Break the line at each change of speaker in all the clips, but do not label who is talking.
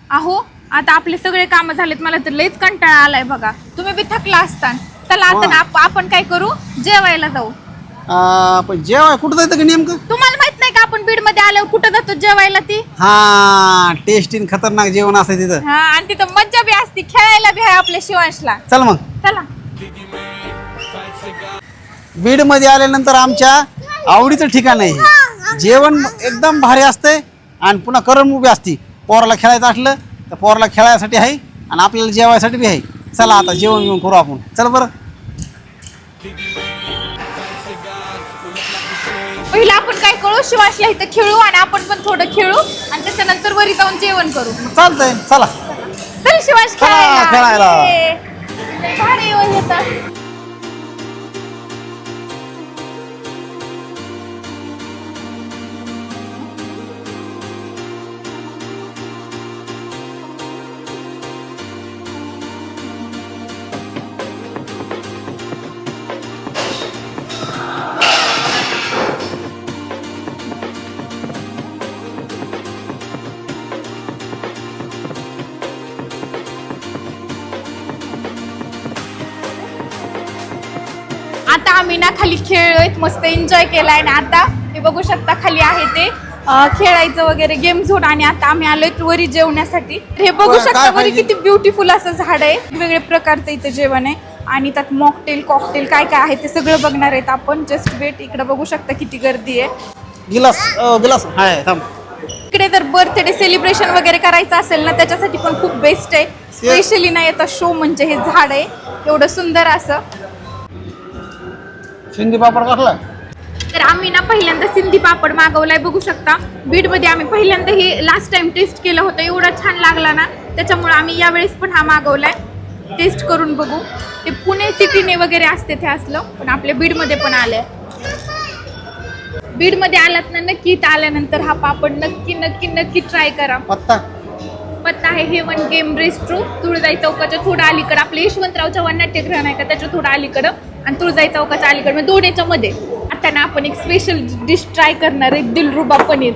अहो आता आपले सगळे काम झालेत, मला तर लयच कंटाळा आलाय बघा. तुम्ही बी थकला असता. चला आता आपण काय करू, जेवायला जाऊ.
पण जेवाय कुठं जायचं की नेमकं?
तुम्हाला माहित नाही का आपण बीड मध्ये आल्यावर कुठं जातो जेवायला? ती
टेस्टिंग खतरनाक जेवण असतं तिथं.
आणि तिथं मज्जा बी असती, खेळायला बी आहे आपल्या शिवांशला.
चल मग.
चला.
बीड मध्ये आल्यानंतर आमच्या आवडीचं ठिकाण आहे. जेवण एकदम भारी असतंय आणि पुन्हा करमणूक बी असती. पोराला खेळायचं असलं तर पोराला खेळायसाठी आहे आणि आपल्याला जेवायसाठी बी आहे. चला आता जेवण घेऊन करू आपण. चल बरं.
पहिला आपण काय करू, शिवांशला इथं खेळू आणि आपण पण थोडं खेळू आणि त्याच्यानंतर वरी जाऊन जेवण करू.
चालतंय चला.
चल शिवांश
खेळायला.
भारी येतं. आता आम्ही ना खाली खेळलोय, मस्त एन्जॉय केलाय ना. आता हे बघू शकता खाली आहे ते खेळायचं वगैरे गेम झोन. आणि आता आम्ही आलोय वरी जेवण्यासाठी. हे बघू शकता वरी किती ब्युटिफुल असं झाड आहे. वेगवेगळ्या प्रकारचं इथे जेवण आहे आणि त्यात मॉकटेल कॉकटेल काय काय आहे ते सगळं बघणार आहेत आपण. Just wait. इकडे बघू शकता किती गर्दी आहे.
गिलास हाय थांब.
इकडे जर बर्थडे सेलिब्रेशन वगैरे करायचं असेल ना त्याच्यासाठी पण खूप बेस्ट आहे. स्पेशली ना याचा शो म्हणजे हे झाड आहे एवढं सुंदर असं.
सिंधी पापड कसला?
तर आम्ही ना पहिल्यांदा सिंधी पापड मागवलाय. बघू शकता बीडमध्ये आम्ही पहिल्यांदा हे लास्ट टाइम टेस्ट केलं होतं. एवढा छान लागला ना त्याच्यामुळे आम्ही यावेळेस पण हा मागवलाय. टेस्ट करून बघू. ते पुणे सिटीने वगैरे असते ते असलं, पण आपल्या बीडमध्ये पण आलंय. बीडमध्ये आलात ना नक्की, इथं आल्यानंतर हा पापड नक्की नक्की नक्की ट्राय करा.
पत्ता
आहे हेवन गेम रेस्ट्रो, तुळजाई चौकाच्या थोडं अलीकडं. आपलं यशवंतराव चव्हाण नाट्यगृह नाही का त्याच्या थोडं अलीकडं आणि तुळजाई चौकाच्या अलीकडं, म्हणजे दोन्हीच्या मध्ये. आता ना आपण एक स्पेशल डिश ट्राय करणार आहे, दिलरुबा पनीर.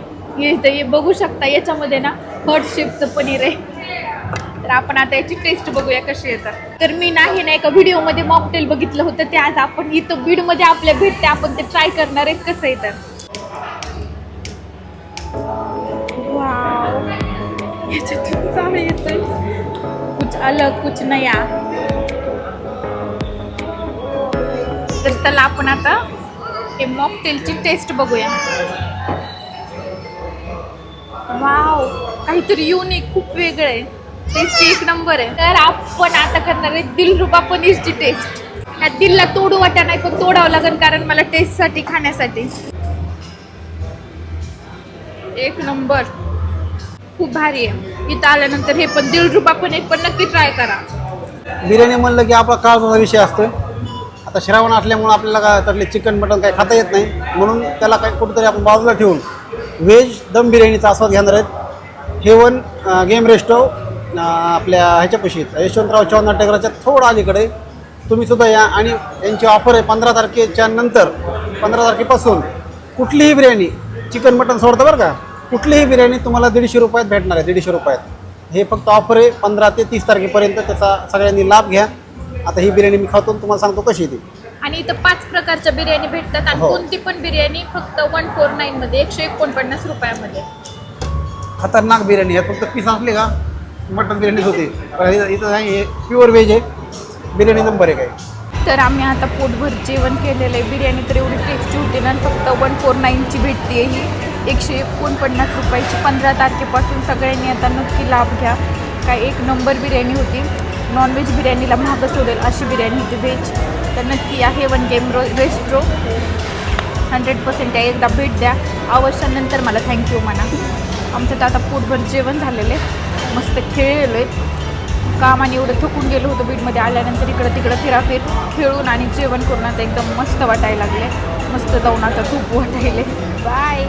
हे बघू शकता याच्यामध्ये ना हर्ट शेपचं पनीर आहे. तर आपण आता याची टेस्ट बघूया कशी येतात. तर मी नाही ना एका व्हिडिओमध्ये मॉकटेल बघितलं होतं, ते आज आपण इथं बीडमध्ये आपल्या भेटते, आपण ते ट्राय करणार आहे कसं येतं. याच्यातून चांगलं येतंय, कुछ अलग कुछ नया. तर त्याला आपण आता हे मॉकटेलची टेस्ट बघूया. वाव, काहीतरी युनिक, खूप वेगळं आहे. टेस्ट एक नंबर आहे. तर आपण आता करणार आहे दिलरुबा पनीरची टेस्ट. ह्या दिलला तोडू वाटा नाही पण तोडावं लागेल कारण मला टेस्टसाठी खाण्यासाठी. एक नंबर, खूप भारी आहे. इथं आल्यानंतर हे पण दिलरुबा पनीर पण नक्की ट्राय करा.
बिर्याणी म्हणलं की आपला काळजाचा विषय असतो. आता श्रावण असल्यामुळे आपल्याला काय त्यातले चिकन मटन काही खाता येत नाही, म्हणून त्याला काही कुठेतरी आपण बाजूला ठेवून व्हेज दम बिर्याणीचा आस्वाद घेणार आहेत. हेवन गेम रेस्टो आपल्या ह्याच्यापाशी यशवंतराव चव्हाण नाट्यगृहाच्या थोडं अलीकडे. तुम्ही सुद्धा या. आणि यांची ऑफर आहे 15 तारखेच्या नंतर, 15 तारखेपासून कुठलीही बिर्याणी चिकन मटन सोडतं बरं का, कुठलीही बिर्याणी तुम्हाला 150 रुपयात भेटणार आहे. 150 रुपयात. हे फक्त ऑफर आहे 15 ते 30 तारखेपर्यंत. त्याचा सगळ्यांनी लाभ घ्या. आता ही बिर्याणी मी खातो तुम्हाला सांगतो कशी येते.
आणि इथं 5 प्रकारच्या बिर्याणी भेटतात आणि कोणती पण बिर्याणी फक्त 149 मध्ये, 149 रुपयामध्ये.
खतरनाक बिर्याणी आहे. फक्त पीस असले का मटन बिर्याणीच होते. इथं नाही, प्युअर व्हेज आहे. बिर्याणी नंबर 1 आहे.
तर आम्ही आता पोटभर जेवण केलेलं आहे. बिर्याणी तर एवढी टेस्टी होती ना. फक्त 149ची भेटते ही, 149 रुपयाची. 15 तारखेपासून सगळ्यांनी आता नक्की लाभ घ्या. काय एक नंबर बिर्याणी होती. नॉनव्हेज बिर्याणीला महाग सोडेल अशी बिर्याणी होती व्हेज. तर नक्की या हेवन गेम रेस्ट्रो 100% आहे. एकदा भेट द्या अवश्य. नंतर मला थँक्यू म्हणा. आमचं तर आता पोटभर जेवण झालेलं आहे. मस्त खेळलेलो आहे. कामाने एवढं थकून गेलो होतो बीडमध्ये आल्यानंतर. इकडं तिकडं फिराफिर खेळून आणि जेवण करून आता एकदम मस्त वाटायला लागले. मस्त जाऊन आता खूप वाटायले. बाय.